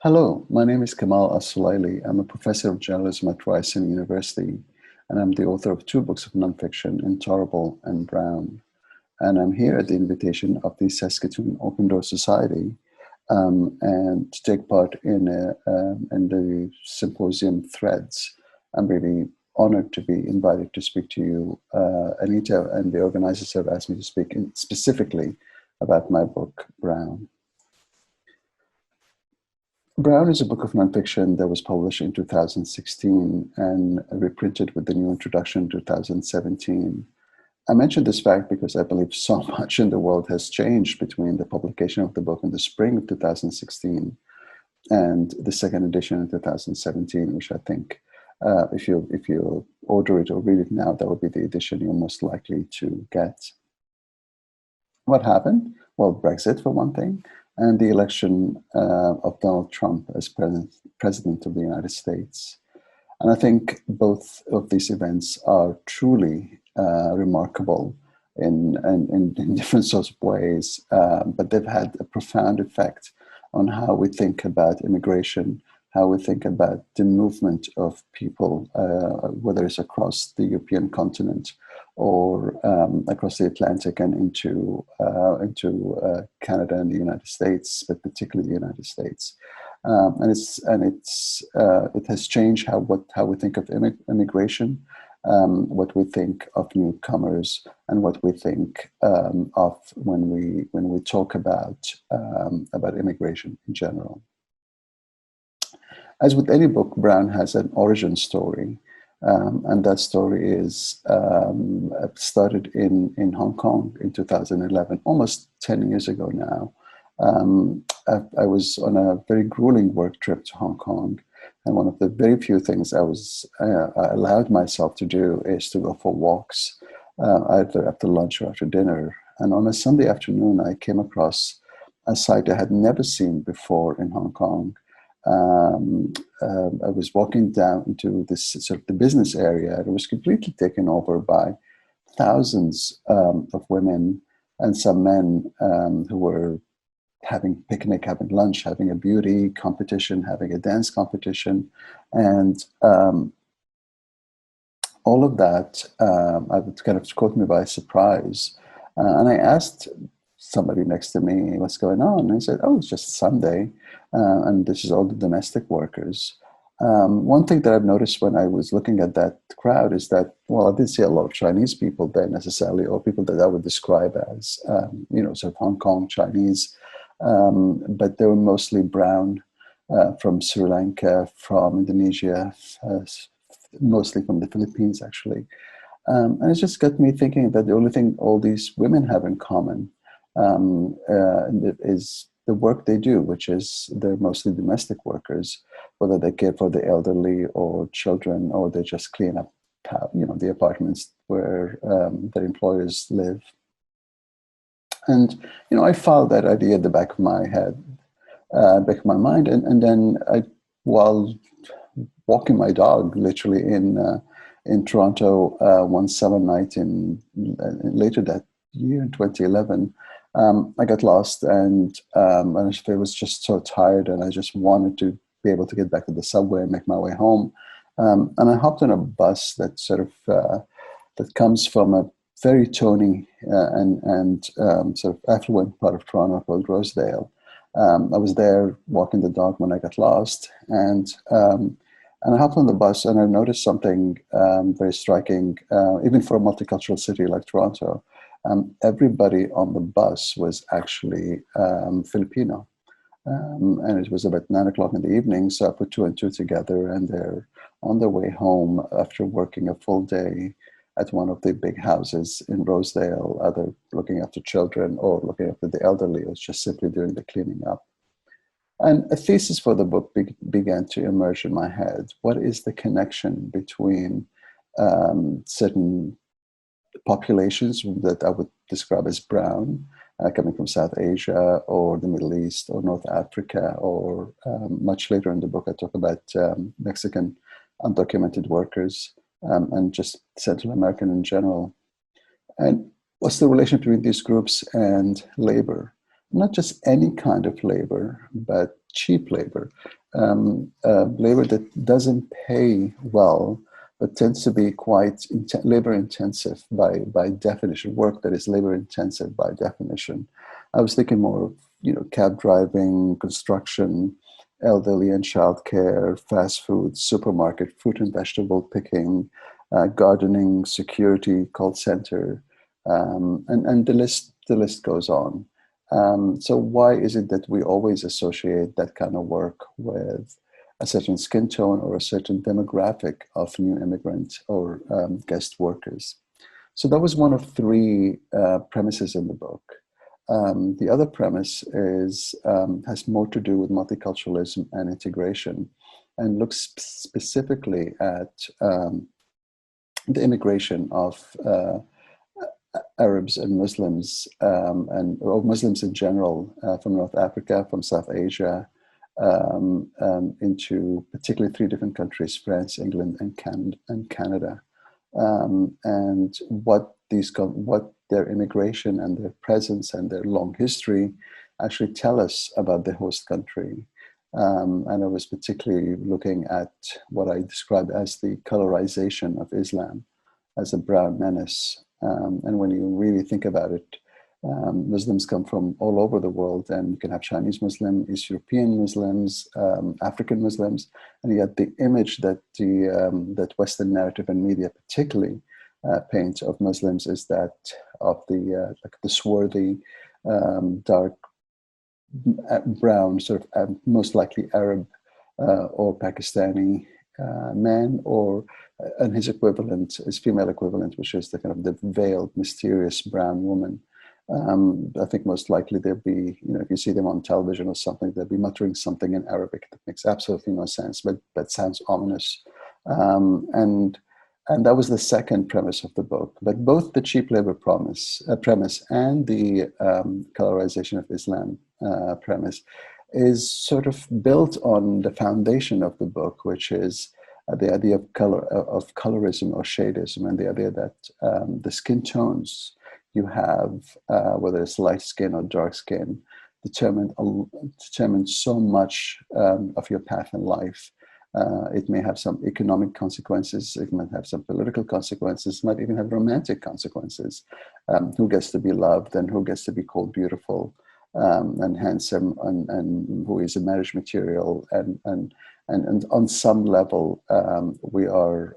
Hello, my name is Kamal Al-Solaylee. I'm a professor of journalism at Rice University, and I'm the author of two books of nonfiction, Intolerable and Brown. And I'm here at the invitation of the Saskatoon Open Door Society and to take part in the symposium Threads. I'm really honored to be invited to speak to you. Anita and the organizers have asked me to speak specifically about my book, Brown. Brown is a book of nonfiction that was published in 2016 and reprinted with the new introduction in 2017. I mention this fact because I believe so much in the world has changed between the publication of the book in the spring of 2016 and the second edition in 2017, which I think if you order it or read it now, that would be the edition you're most likely to get. What happened? Well, Brexit for one thing, and the election of Donald Trump as president of the United States. And I think both of these events are truly remarkable in different sorts of ways, but they've had a profound effect on how we think about immigration, how we think about the movement of people, whether it's across the European continent or across the Atlantic and into Canada and the United States, but particularly the United States. It has changed how we think of immigration, what we think of newcomers, and what we think of when we talk about immigration in general. As with any book, Brown has an origin story, and that story is started in Hong Kong in 2011, almost 10 years ago now. I was on a very grueling work trip to Hong Kong, and one of the very few things I allowed myself to do is to go for walks, either after lunch or after dinner. And on a Sunday afternoon, I came across a site I had never seen before in Hong Kong. I was walking down into this sort of the business area, and it was completely taken over by thousands of women and some men who were having picnic, having lunch, having a beauty competition, having a dance competition, and all of that kind of caught me by surprise. And I asked somebody next to me, what's going on? And he said, oh, it's just Sunday, and this is all the domestic workers. One thing that I've noticed when I was looking at that crowd is that, well, I didn't see a lot of Chinese people there necessarily, or people that I would describe as, sort of Hong Kong Chinese, but they were mostly brown, from Sri Lanka, from Indonesia, mostly from the Philippines, actually. And it just got me thinking that the only thing all these women have in common is the work they do, which is they're mostly domestic workers, whether they care for the elderly or children, or they just clean up, the apartments where their employers live. And I filed that idea at the back of my head, back of my mind, and then while walking my dog, literally in Toronto one summer night later that year in 2011. I got lost, and I was just so tired, and I just wanted to be able to get back to the subway and make my way home. And I hopped on a bus that that comes from a very tony and sort of affluent part of Toronto called Rosedale. I was there walking the dog when I got lost, and I hopped on the bus, and I noticed something very striking, even for a multicultural city like Toronto. Everybody on the bus was actually Filipino. And it was about 9 o'clock in the evening, so I put two and two together, and they're on their way home after working a full day at one of the big houses in Rosedale, either looking after children or looking after the elderly, or just simply doing the cleaning up. And a thesis for the book began to emerge in my head. What is the connection between certain populations that I would describe as brown, coming from South Asia or the Middle East or North Africa, or much later in the book I talk about Mexican undocumented workers, and just Central American in general. And what's the relation between these groups and labor? Not just any kind of labor, but cheap labor, labor that doesn't pay well, but tends to be quite labor intensive by definition, work that is labor intensive by definition. I was thinking more of, cab driving, construction, elderly and childcare, fast food, supermarket, fruit and vegetable picking, gardening, security, call center, and the list goes on. So why is it that we always associate that kind of work with a certain skin tone or a certain demographic of new immigrant or guest workers? So that was one of three premises in the book. The other premise has more to do with multiculturalism and integration, and looks specifically at the immigration of Arabs and Muslims, or Muslims in general, from North Africa, from South Asia, into particularly three different countries: France, England, and Canada. And what their immigration and their presence and their long history actually tell us about the host country. And I was particularly looking at what I described as the colorization of Islam as a brown menace. And when you really think about it, Muslims come from all over the world, and you can have Chinese Muslim, East European Muslims, African Muslims, and yet the image that that Western narrative and media particularly paint of Muslims is that of like the swarthy, dark brown, sort of most likely Arab or Pakistani man, or and his equivalent, his female equivalent, which is the kind of the veiled, mysterious brown woman. I think most likely they'll be, if you see them on television or something, they'll be muttering something in Arabic that makes absolutely no sense, but sounds ominous. And that was the second premise of the book. But both the cheap labor premise and the colorization of Islam premise is sort of built on the foundation of the book, which is the idea of colorism or shadism, and the idea that the skin tones you have, whether it's light skin or dark skin, determine so much of your path in life. It may have some economic consequences. It might have some political consequences. It might even have romantic consequences. Who gets to be loved and who gets to be called beautiful and handsome, and who is a marriage material. And on some level, we are,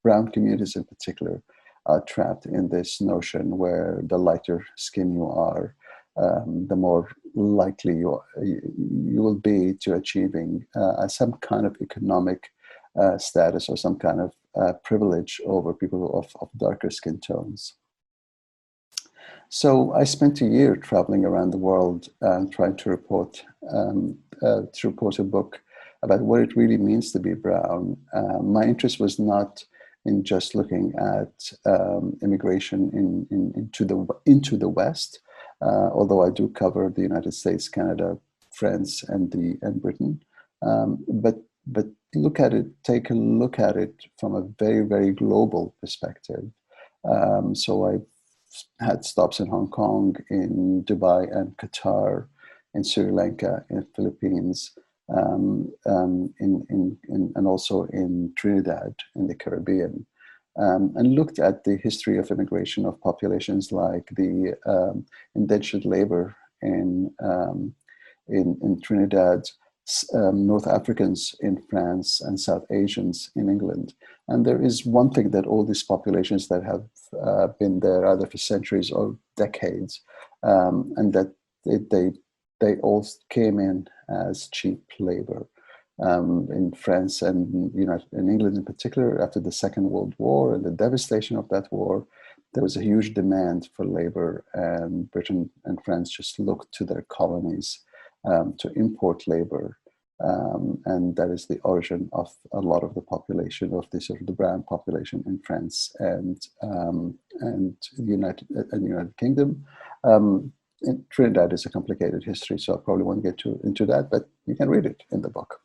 brown communities in particular, are trapped in this notion where the lighter skin you are, the more likely you will be to achieving some kind of economic status or some kind of privilege over people of darker skin tones. So I spent a year traveling around the world trying to report a book about what it really means to be brown. My interest was not in just looking at immigration into the West, although I do cover the United States, Canada, France, and Britain. But take a look at it from a very, very global perspective. So I had stops in Hong Kong, in Dubai and Qatar, in Sri Lanka, in the Philippines, and also in Trinidad, in the Caribbean, and looked at the history of immigration of populations like the indentured labor in Trinidad, North Africans in France, and South Asians in England. And there is one thing that all these populations that have been there either for centuries or decades, and that they all came in as cheap labor. In France and in England in particular, after the Second World War and the devastation of that war, there was a huge demand for labor, and Britain and France just looked to their colonies to import labor, and that is the origin of a lot of the population of the brown population in France and the United Kingdom. In Trinidad is a complicated history, so I probably won't get into that, but you can read it in the book.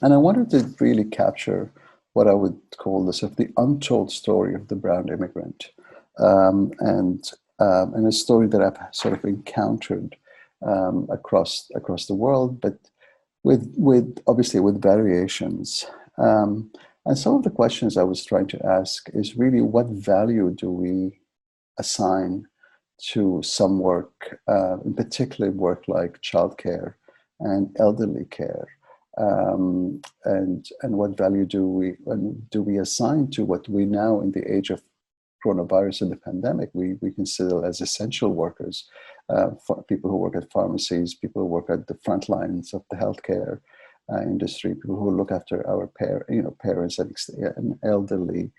And I wanted to really capture what I would call the untold story of the brown immigrant, and a story that I've sort of encountered across the world, but with obviously with variations. And some of the questions I was trying to ask is really, what value do we assign to some work, in particular work like childcare and elderly care, and what value do we assign to what we now, in the age of coronavirus and the pandemic, we consider as essential workers, for people who work at pharmacies, people who work at the front lines of the healthcare industry, people who look after our parents and elderly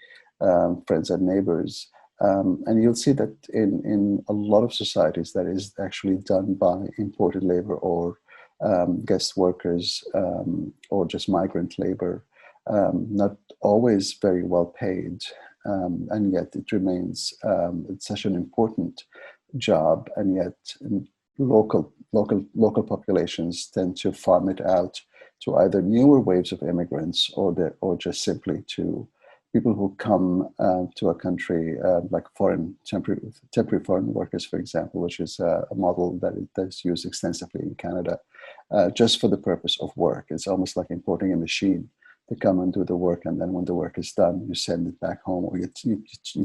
friends and neighbors. And you'll see that in a lot of societies that is actually done by imported labor or guest workers, or just migrant labor, not always very well paid, and yet it remains it's such an important job, and yet local populations tend to farm it out to either newer waves of immigrants, or just simply to people who come to a country, like temporary foreign workers, for example, which is a model that's used extensively in Canada, just for the purpose of work. It's almost like importing a machine to come and do the work, and then when the work is done, you send it back home, or you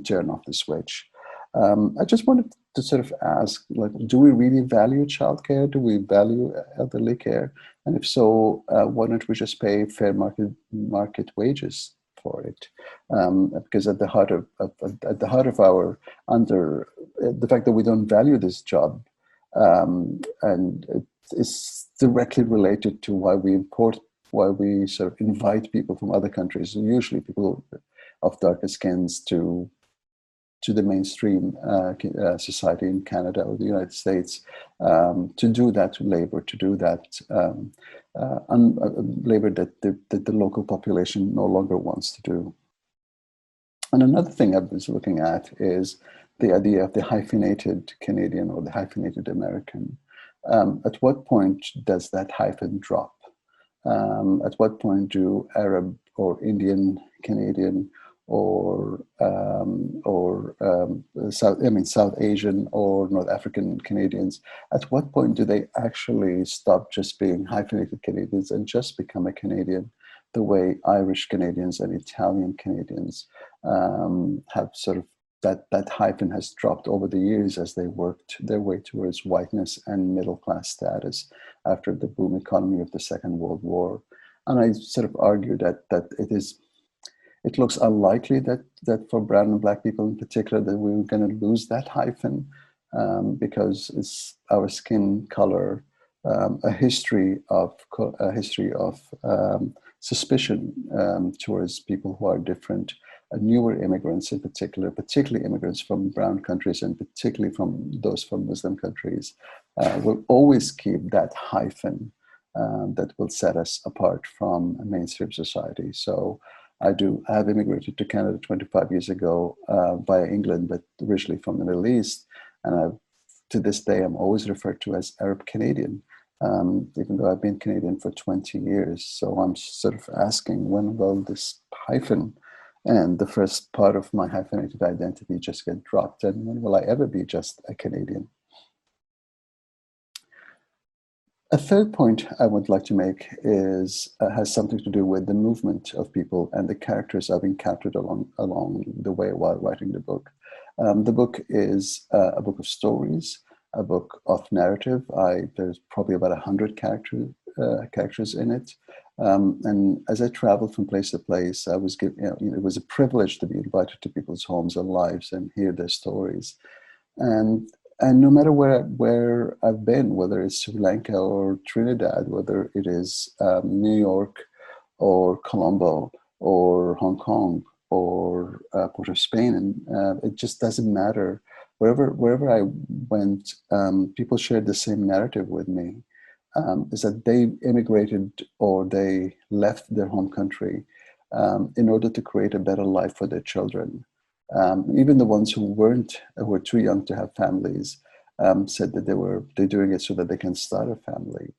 turn off the switch. I just wanted to sort of ask, like, do we really value childcare? Do we value elderly care? And if so, why don't we just pay fair market wages for it? Because at the heart of our the fact that we don't value this job, and it is directly related to why we sort of invite people from other countries, usually people of darker skins, to the mainstream society in Canada or the United States, to do that labor, to do that labor that the local population no longer wants to do. And another thing I was looking at is the idea of the hyphenated Canadian or the hyphenated American. At what point does that hyphen drop? At what point do Arab or Indian Canadian or South Asian or North African Canadians, at what point do they actually stop just being hyphenated Canadians and just become a Canadian, the way Irish Canadians and Italian Canadians have sort of, that hyphen has dropped over the years as they worked their way towards whiteness and middle class status after the boom economy of the Second World War. And I sort of argue that it looks unlikely that for brown and black people in particular that we're going to lose that hyphen, because it's our skin color, a history of suspicion towards people who are different, newer immigrants in particular, particularly immigrants from brown countries and particularly from those from Muslim countries, will always keep that hyphen that will set us apart from mainstream society. So I have immigrated to Canada 25 years ago via England, but originally from the Middle East. And to this day, I'm always referred to as Arab Canadian, even though I've been Canadian for 20 years. So I'm sort of asking, when will this hyphen and the first part of my hyphenated identity just get dropped? And when will I ever be just a Canadian? A third point I would like to make has something to do with the movement of people and the characters I've encountered along the way while writing the book. The book is a book of stories, a book of narrative. There's probably about 100 characters in it. And as I traveled from place to place, I was given, it was a privilege to be invited to people's homes and lives and hear their stories. And no matter where I've been, whether it's Sri Lanka or Trinidad, whether it is New York or Colombo or Hong Kong or Port of Spain, and it just doesn't matter. Wherever I went, people shared the same narrative with me, is that they immigrated or they left their home country in order to create a better life for their children. Even the ones who were too young to have families, said that they're doing it so that they can start a family.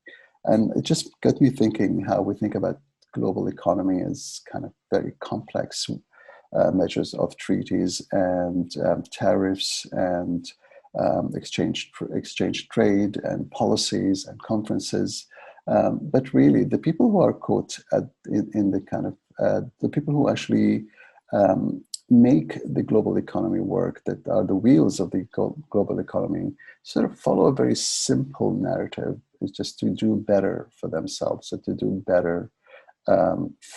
And it just got me thinking how we think about global economy as kind of very complex measures of treaties and tariffs and exchange trade and policies and conferences. But really, the people who are caught in the kind of the people who actually make the global economy work, that are the wheels of the global economy, sort of follow a very simple narrative. It's just to do better for themselves, so to do better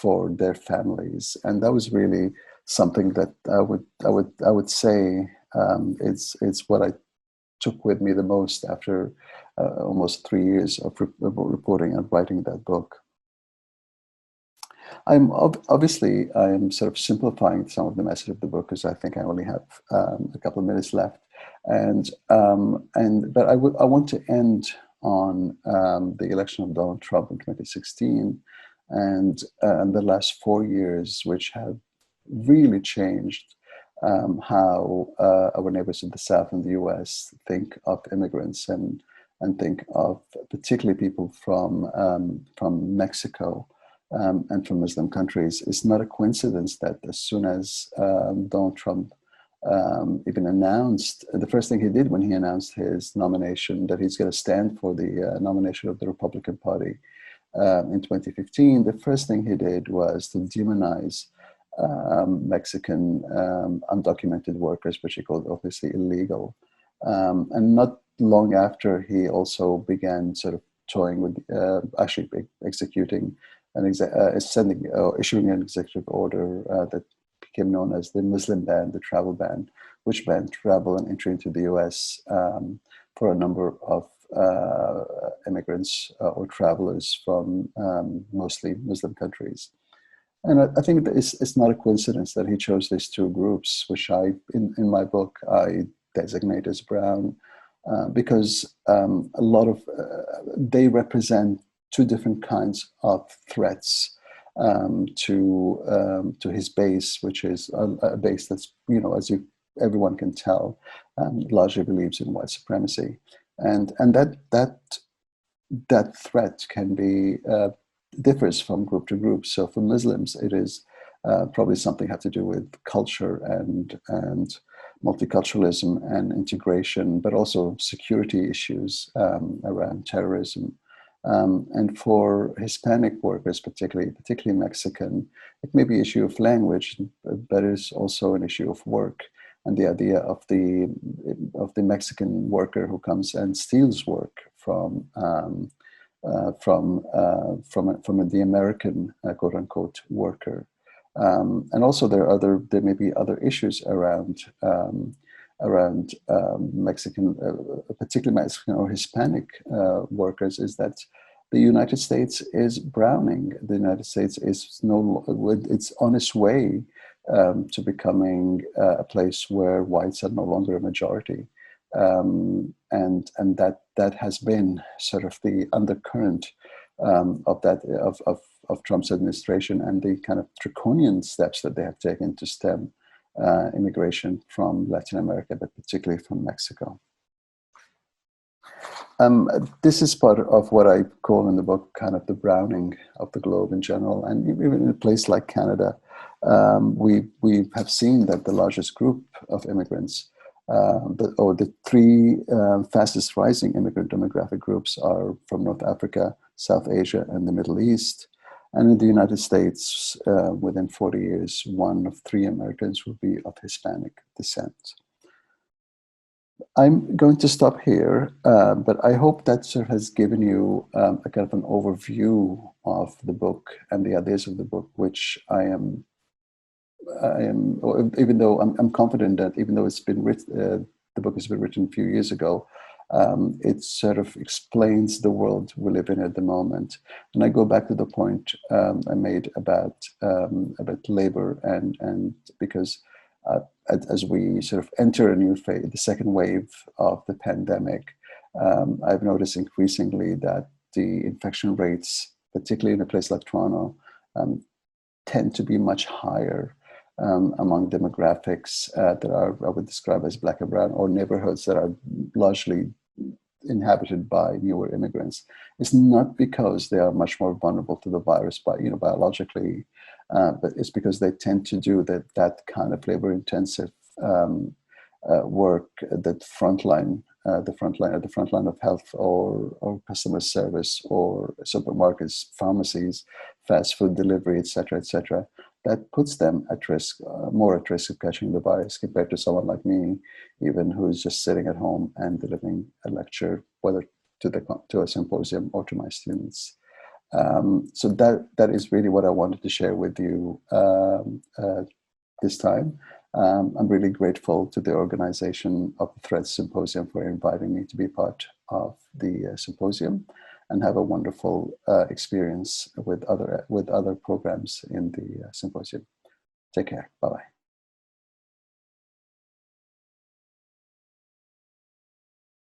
for their families, and that was really something that I would say it's what I took with me the most after almost 3 years of reporting and writing that book. Obviously I'm sort of simplifying some of the message of the book because I think I only have a couple of minutes left, but I want to end on the election of Donald Trump in 2016 and the last 4 years, which have really changed how our neighbors in the South and the US think of immigrants and think of particularly people from Mexico and from Muslim countries. It's not a coincidence that as soon as Donald Trump even announced, the first thing he did when he announced his nomination, that he's going to stand for the nomination of the Republican Party in 2015, the first thing he did was to demonize Mexican undocumented workers, which he called obviously illegal. And not long after, he also began sort of toying with actually executing issuing an executive order that became known as the Muslim ban, the travel ban, which banned travel and entry into the US for a number of immigrants or travelers from mostly Muslim countries. And I think that it's not a coincidence that he chose these two groups, which in my book, I designate as brown, because a lot of, they represent two different kinds of threats to his base, which is a base that's, as everyone can tell, largely believes in white supremacy. And that threat can be differs from group to group. So for Muslims, it is probably something have to do with culture and multiculturalism and integration, but also security issues around terrorism. And for Hispanic workers, particularly Mexican, it may be an issue of language, but it's also an issue of work. And the idea of the Mexican worker who comes and steals work from the American quote unquote worker, and also there may be other issues around Mexican, particularly Mexican or Hispanic workers, is that the United States is browning. The United States is it's on its way to becoming a place where whites are no longer a majority. And that has been sort of the undercurrent of Trump's administration and the kind of draconian steps that they have taken to stem immigration from Latin America, but particularly from Mexico. This is part of what I call in the book kind of the browning of the globe in general, and even in a place like Canada, we have seen that the largest group of immigrants, the three fastest rising immigrant demographic groups, are from North Africa, South Asia, and the Middle East. And in the United States, within 40 years, 1 of 3 Americans will be of Hispanic descent. I'm going to stop here, but I hope that sort of has given you a kind of an overview of the book and the ideas of the book, which I am, even though I'm confident that even though it's been written, the book has been written a few years ago, it sort of explains the world we live in at the moment. And I go back to the point I made about labor, and because as we sort of enter a new phase, the second wave of the pandemic, I've noticed increasingly that the infection rates, particularly in a place like Toronto, tend to be much higher among demographics that are, I would describe as Black and brown, or neighborhoods that are largely inhabited by newer immigrants. It's not because they are much more vulnerable to the virus, biologically, but it's because they tend to do that kind of labor-intensive work that the front line of health, or customer service, or supermarkets, pharmacies, fast food delivery, etc., that puts them at risk, more at risk of catching the virus compared to someone like me, even who's just sitting at home and delivering a lecture, whether to a symposium or to my students. So that is really what I wanted to share with you this time. I'm really grateful to the organization of the Threads Symposium for inviting me to be part of the symposium, and have a wonderful experience with other programs in the symposium. Take care. Bye-bye.